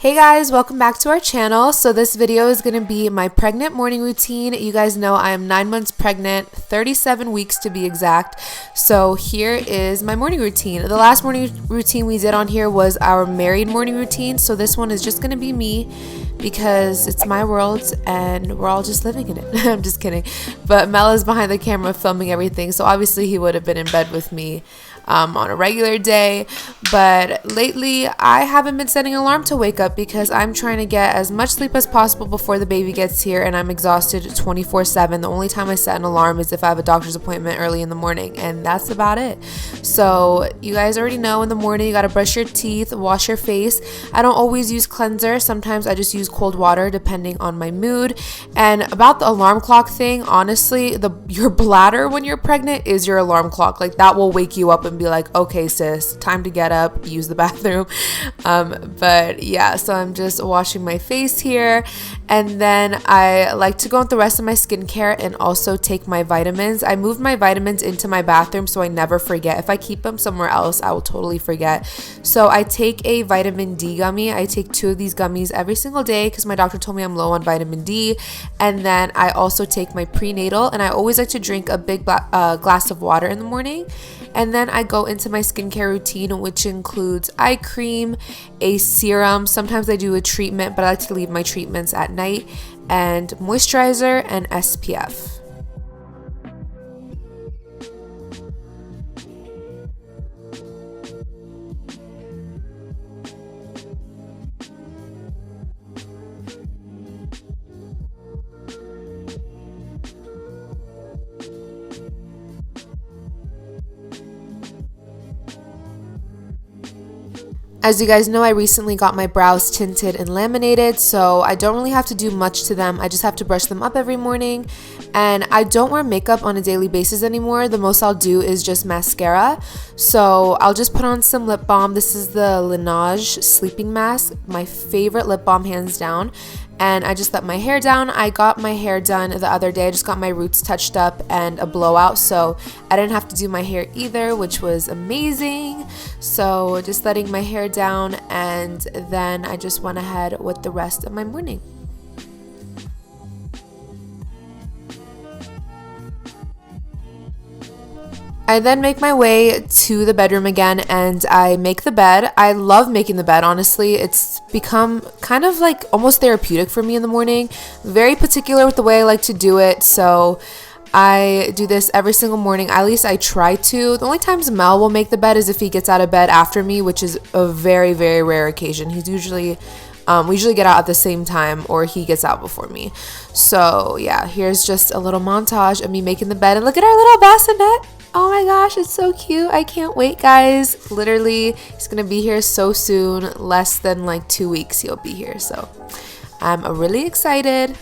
Hey guys, welcome back to our channel. So this video is going to be my pregnant morning routine. You guys know I am 9 months pregnant, 37 weeks to be exact. So here is my morning routine. The last morning routine we did on here was our married morning routine. So this one is just going to be me because it's my world and we're all just living in it. I'm just kidding. But Mel is behind the camera filming everything. So obviously he would have been in bed with me on a regular day, but lately I haven't been setting an alarm to wake up because I'm trying to get as much sleep as possible before the baby gets here, and I'm exhausted 24/7. The only time I set an alarm is if I have a doctor's appointment early in the morning, and that's about it. So you guys already know in the morning you gotta brush your teeth, wash your face. I don't always use cleanser. Sometimes I just use cold water depending on my mood. And about the alarm clock thing, honestly, your bladder when you're pregnant is your alarm clock. Like, that will wake you up and be like, okay sis, time to get up, use the bathroom. But yeah, so I'm just washing my face here, and then I like to go with the rest of my skincare and also take my vitamins. I move my vitamins into my bathroom so I never forget. If I keep them somewhere else, I will totally forget. So I take a vitamin D gummy. I take 2 of these gummies every single day because my doctor told me I'm low on vitamin D. And then I also take my prenatal, and I always like to drink a big glass of water in the morning. And then I go into my skincare routine, which includes eye cream, a serum. Sometimes I do a treatment, but I like to leave my treatments at night, and moisturizer and SPF. As you guys know, I recently got my brows tinted and laminated, so I don't really have to do much to them. I just have to brush them up every morning, and I don't wear makeup on a daily basis anymore. The most I'll do is just mascara, so I'll just put on some lip balm. This is the LANEIGE sleeping mask, my favorite lip balm hands down. And I just let my hair down. I got my hair done the other day. I just got my roots touched up and a blowout, so I didn't have to do my hair either, which was amazing. So just letting my hair down, and then I just went ahead with the rest of my morning. I then make my way to the bedroom again, and I make the bed. I love making the bed, honestly. It's become kind of like almost therapeutic for me in the morning. Very particular with the way I like to do it, so I do this every single morning. At least I try to. The only times Mel will make the bed is if he gets out of bed after me, which is a very, very rare occasion. He's usually we usually get out at the same time, or he gets out before me. So yeah, here's just a little montage of me making the bed, and look at our little bassinet. Oh my gosh, it's so cute. I can't wait, guys. Literally, he's gonna be here so soon. Less than like 2 weeks he'll be here, so I'm really excited.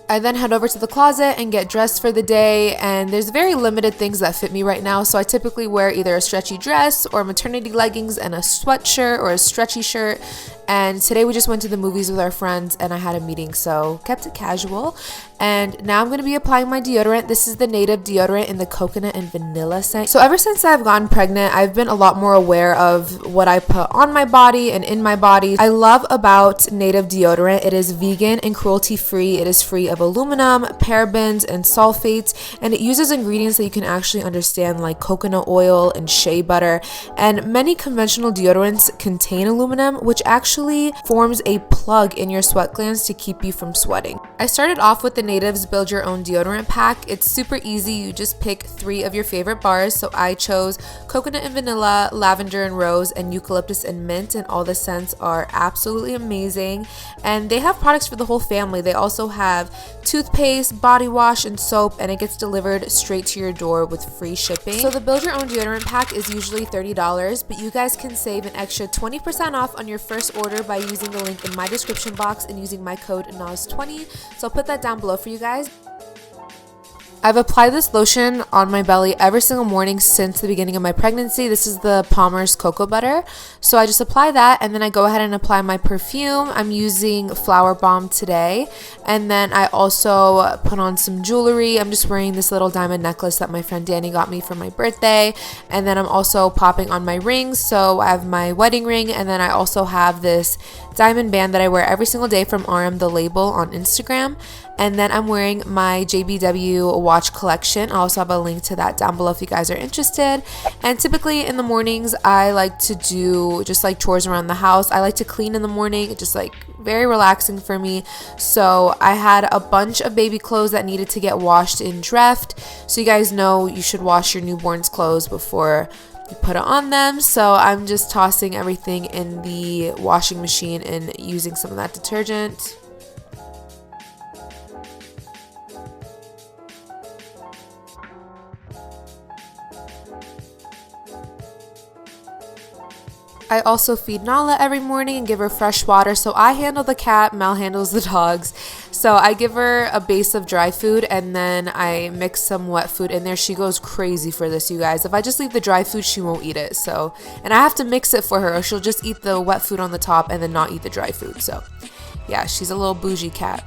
I then head over to the closet and get dressed for the day, and there's very limited things that fit me right now, so I typically wear either a stretchy dress or maternity leggings and a sweatshirt or a stretchy shirt. And today we just went to the movies with our friends and I had a meeting, so kept it casual. And now I'm going to be applying my deodorant. This is the Native deodorant in the coconut and vanilla scent. So ever since I've gotten pregnant, I've been a lot more aware of what I put on my body and in my body. I love about Native deodorant, it is vegan and cruelty free. It is free of aluminum, parabens, and sulfates, and it uses ingredients that you can actually understand, like coconut oil and shea butter. And many conventional deodorants contain aluminum, which actually forms a plug in your sweat glands to keep you from sweating. I started off with the Native's Build Your Own Deodorant Pack. It's super easy. You just pick 3 of your favorite bars. So I chose coconut and vanilla, lavender and rose, and eucalyptus and mint, and all the scents are absolutely amazing. And they have products for the whole family. They also have toothpaste, body wash, and soap, and it gets delivered straight to your door with free shipping. So the Build Your Own Deodorant Pack is usually $30, but you guys can save an extra 20% off on your first order by using the link in my description box and using my code NAZ20. So I'll put that down below for you guys. I've applied this lotion on my belly every single morning since the beginning of my pregnancy. This is the Palmer's Cocoa Butter. So I just apply that, and then I go ahead and apply my perfume. I'm using Flowerbomb today. And then I also put on some jewelry. I'm just wearing this little diamond necklace that my friend Danny got me for my birthday. And then I'm also popping on my rings. So I have my wedding ring, and then I also have this diamond band that I wear every single day from RM The Label on Instagram. And then I'm wearing my JBW watch collection. I also have a link to that down below if you guys are interested. And typically in the mornings, I like to do just like chores around the house. I like to clean in the morning. It's just like very relaxing for me. So I had a bunch of baby clothes that needed to get washed in Dreft. So you guys know you should wash your newborn's clothes before you put it on them. So I'm just tossing everything in the washing machine and using some of that detergent. I also feed Nala every morning and give her fresh water. So I handle the cat, Mel handles the dogs. So I give her a base of dry food and then I mix some wet food in there. She goes crazy for this, you guys. If I just leave the dry food, she won't eat it. So, and I have to mix it for her or she'll just eat the wet food on the top and then not eat the dry food. So yeah, she's a little bougie cat.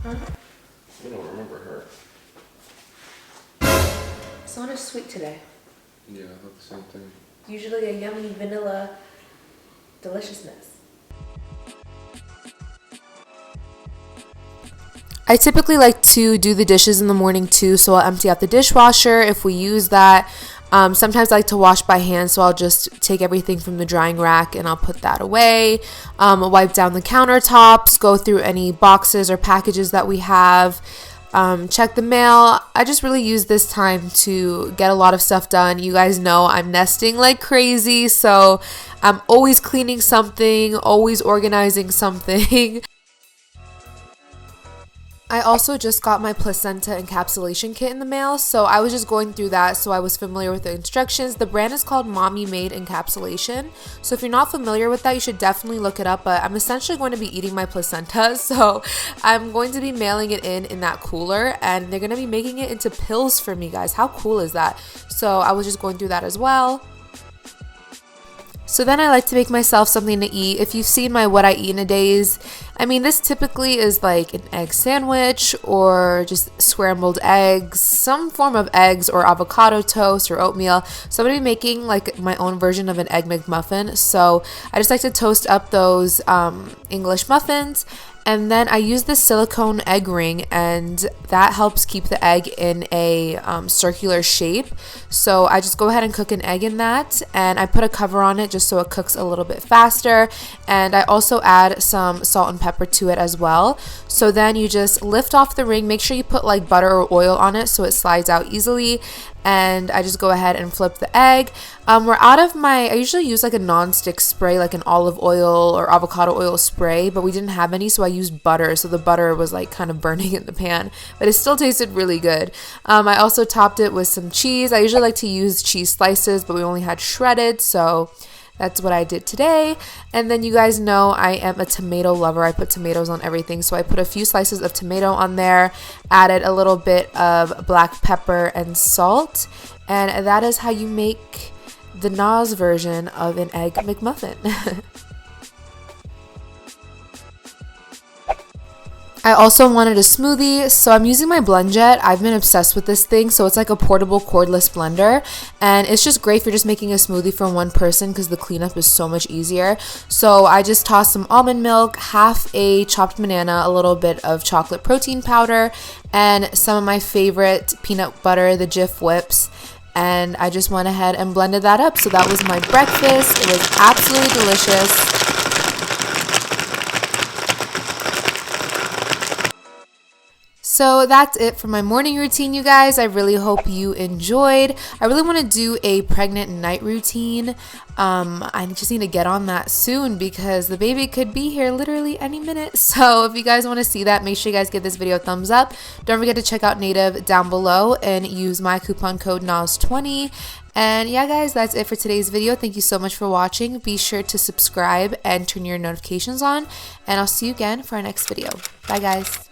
Huh? I don't remember her. It's not as sweet today. Yeah, I thought the same thing. Usually a yummy vanilla deliciousness. I typically like to do the dishes in the morning too, so I'll empty out the dishwasher if we use that. Sometimes I like to wash by hand, so I'll just take everything from the drying rack and I'll put that away. Wipe down the countertops, go through any boxes or packages that we have. Check the mail. I just really use this time to get a lot of stuff done. You guys know I'm nesting like crazy, so I'm always cleaning something, always organizing something. I also just got my placenta encapsulation kit in the mail, so I was just going through that so I was familiar with the instructions. The brand is called Mommy Made Encapsulation, so if you're not familiar with that, you should definitely look it up. But I'm essentially going to be eating my placenta, so I'm going to be mailing it in that cooler, and they're going to be making it into pills for me, guys. How cool is that? So I was just going through that as well. So then I like to make myself something to eat. If you've seen my what I eat in a days, I mean, this typically is like an egg sandwich or just scrambled eggs, some form of eggs or avocado toast or oatmeal. So I'm going to be making like my own version of an egg McMuffin. So I just like to toast up those English muffins. And then I use this silicone egg ring, and that helps keep the egg in a circular shape. So I just go ahead and cook an egg in that, and I put a cover on it just so it cooks a little bit faster. And I also add some salt and pepper to it as well. So then you just lift off the ring, make sure you put like butter or oil on it so it slides out easily. And I just go ahead and flip the egg. We're out of I usually use like a non-stick spray, like an olive oil or avocado oil spray, but we didn't have any, so I used butter. So the butter was like kind of burning in the pan, but it still tasted really good. I also topped it with some cheese. I usually like to use cheese slices, but we only had shredded, so that's what I did today. And then you guys know I am a tomato lover. I put tomatoes on everything. So I put a few slices of tomato on there, added a little bit of black pepper and salt. And that is how you make the Naz version of an egg McMuffin. I also wanted a smoothie, so I'm using my BlendJet. I've been obsessed with this thing. So it's like a portable cordless blender, and it's just great for just making a smoothie for one person because the cleanup is so much easier. So I just tossed some almond milk, half a chopped banana, a little bit of chocolate protein powder, and some of my favorite peanut butter, the Jif Whips. And I just went ahead and blended that up. So that was my breakfast. It was absolutely delicious. So that's it for my morning routine, you guys. I really hope you enjoyed. I really want to do a pregnant night routine. I just need to get on that soon because the baby could be here literally any minute. So if you guys want to see that, make sure you guys give this video a thumbs up. Don't forget to check out Native down below and use my coupon code NAZ20. And yeah, guys, that's it for today's video. Thank you so much for watching. Be sure to subscribe and turn your notifications on. And I'll see you again for our next video. Bye, guys.